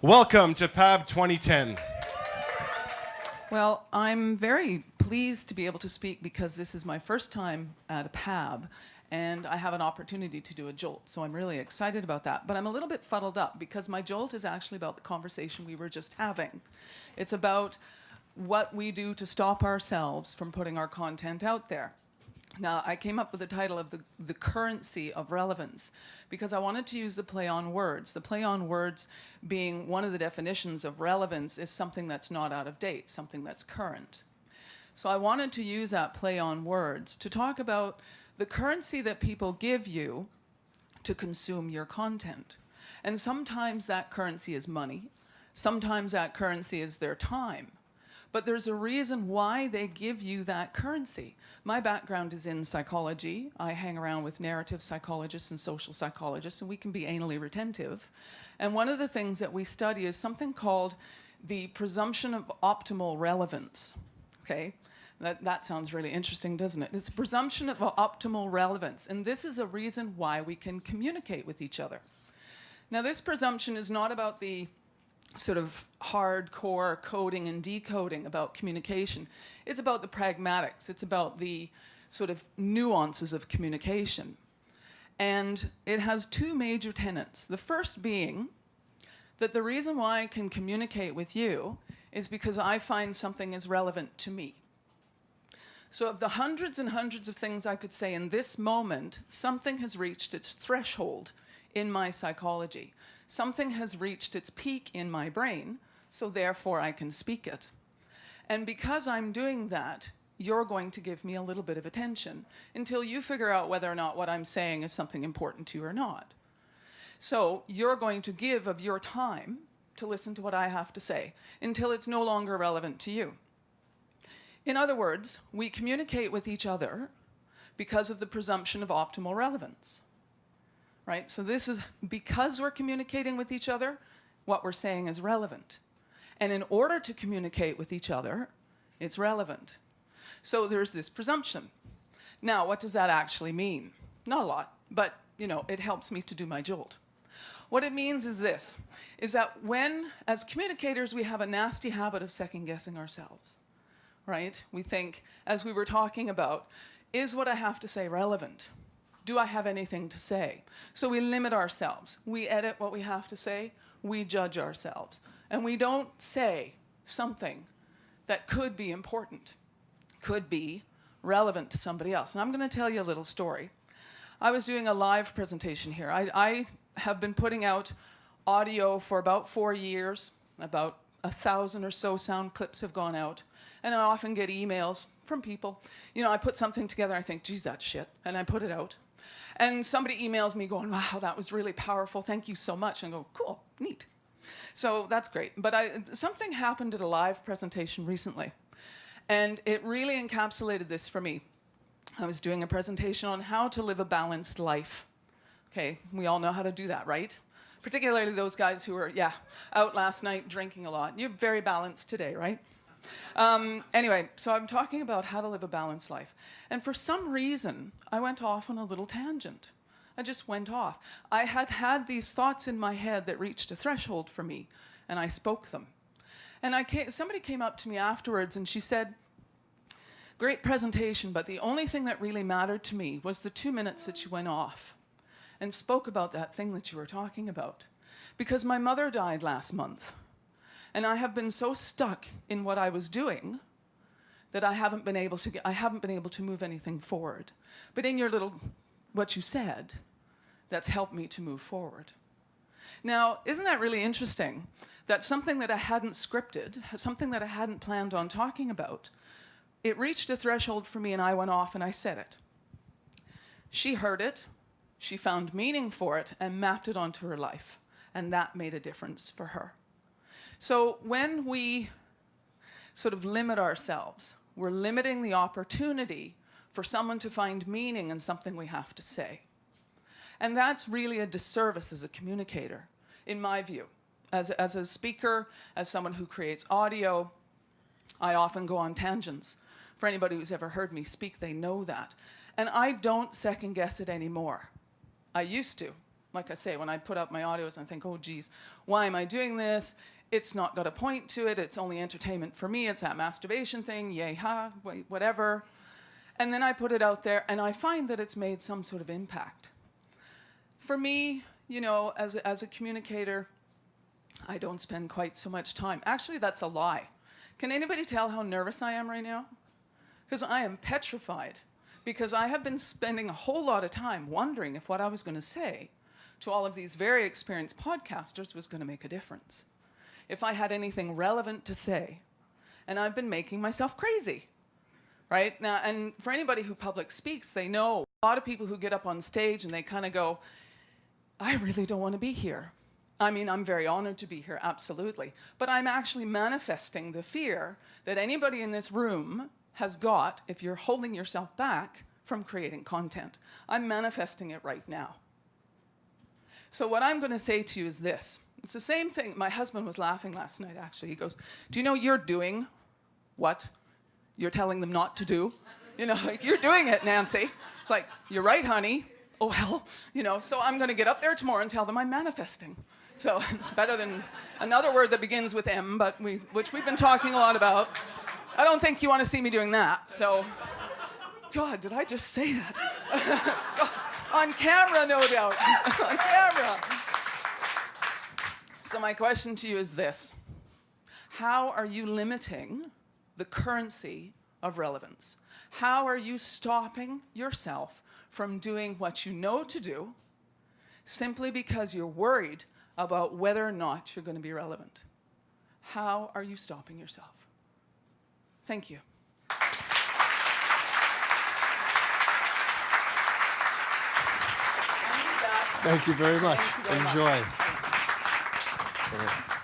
Welcome to PAB 2010. Well, I'm very pleased to be able to speak because this is my first time at a PAB, and I have an opportunity to do a JOLT, so I'm really excited about that. But I'm a little bit fuddled up because my JOLT is actually about the conversation we were just having. It's about what we do to stop ourselves from putting our content out there. Now, I came up with the title of the currency of relevance because I wanted to use the play on words. The play on words being one of the definitions of relevance is something that's not out of date, something that's current. So I wanted to use that play on words to talk about the currency that people give you to consume your content. And sometimes that currency is money. Sometimes that currency is their time. But there's a reason why they give you that currency. My background is in psychology. I hang around with narrative psychologists and social psychologists, and we can be anally retentive. And one of the things that we study is something called the presumption of optimal relevance. Okay? That sounds really interesting, doesn't it? It's a presumption of optimal relevance. And this is a reason why we can communicate with each other. Now, this presumption is not about the sort of hardcore coding and decoding about communication. It's about the pragmatics. It's about the sort of nuances of communication. And it has two major tenets. The first being that the reason why I can communicate with you is because I find something is relevant to me. So of the hundreds and hundreds of things I could say in this moment, something has reached its threshold in my psychology. Something has reached its peak in my brain, so therefore I can speak it. And because I'm doing that, you're going to give me a little bit of attention until you figure out whether or not what I'm saying is something important to you or not. So you're going to give of your time to listen to what I have to say until it's no longer relevant to you. In other words, we communicate with each other because of the presumption of optimal relevance. Right? So this is because we're communicating with each other, what we're saying is relevant. And in order to communicate with each other, it's relevant. So there's this presumption. Now, what does that actually mean? Not a lot, but it helps me to do my JOLT. What it means is this, is that when, as communicators, we have a nasty habit of second-guessing ourselves. Right? We think, as we were talking about, is what I have to say relevant? Do I have anything to say? So we limit ourselves. We edit what we have to say. We judge ourselves. And we don't say something that could be important, could be relevant to somebody else. And I'm going to tell you a little story. I was doing a live presentation here. I have been putting out audio for about 4 years. About 1,000 or so sound clips have gone out. And I often get emails from people. I put something together, I think, geez, that's shit. And I put it out. And somebody emails me going, wow, that was really powerful. Thank you so much. And I go, cool, neat. So that's great. But something happened at a live presentation recently. And it really encapsulated this for me. I was doing a presentation on how to live a balanced life. Okay, we all know how to do that, right? Particularly those guys who were, out last night drinking a lot. You're very balanced today, right? Anyway, so I'm talking about how to live a balanced life. And for some reason, I went off on a little tangent. I just went off. I had these thoughts in my head that reached a threshold for me, and I spoke them. And somebody came up to me afterwards, and she said, great presentation, but the only thing that really mattered to me was the 2 minutes that you went off and spoke about that thing that you were talking about. Because my mother died last month. And I have been so stuck in what I was doing that I haven't been able to move anything forward. But in what you said, that's helped me to move forward. Now, isn't that really interesting? That something that I hadn't scripted, something that I hadn't planned on talking about, it reached a threshold for me and I went off and I said it. She heard it, she found meaning for it and mapped it onto her life. And that made a difference for her. So when we sort of limit ourselves, we're limiting the opportunity for someone to find meaning in something we have to say. And that's really a disservice as a communicator, in my view. As a speaker, as someone who creates audio, I often go on tangents. For anybody who's ever heard me speak, they know that. And I don't second guess it anymore. I used to. Like I say, when I put up my audios, I think, oh, geez, why am I doing this? It's not got a point to it. It's only entertainment for me. It's that masturbation thing. Yay, ha, whatever. And then I put it out there, and I find that it's made some sort of impact. For me, you know, as a communicator, I don't spend quite so much time. Actually, that's a lie. Can anybody tell how nervous I am right now? Because I am petrified. Because I have been spending a whole lot of time wondering if what I was going to say to all of these very experienced podcasters was going to make a difference. If I had anything relevant to say. And I've been making myself crazy. Right? Now, and for anybody who public speaks, they know a lot of people who get up on stage and they kind of go, I really don't want to be here. I mean, I'm very honored to be here, absolutely. But I'm actually manifesting the fear that anybody in this room has got if you're holding yourself back from creating content. I'm manifesting it right now. So what I'm going to say to you is this. It's the same thing. My husband was laughing last night, actually. He goes, do you know you're doing what you're telling them not to do? You know, like, you're doing it, Nancy. It's like, you're right, honey. Oh, well, you know, so I'm going to get up there tomorrow and tell them I'm manifesting. So it's better than another word that begins with M, but which we've been talking a lot about. I don't think you want to see me doing that. So, God, did I just say that? On camera, no doubt. On camera. So my question to you is this. How are you limiting the currency of relevance? How are you stopping yourself from doing what you know to do simply because you're worried about whether or not you're going to be relevant? How are you stopping yourself? Thank you. Thank you very much. Thank you very much. Enjoy. Thanks.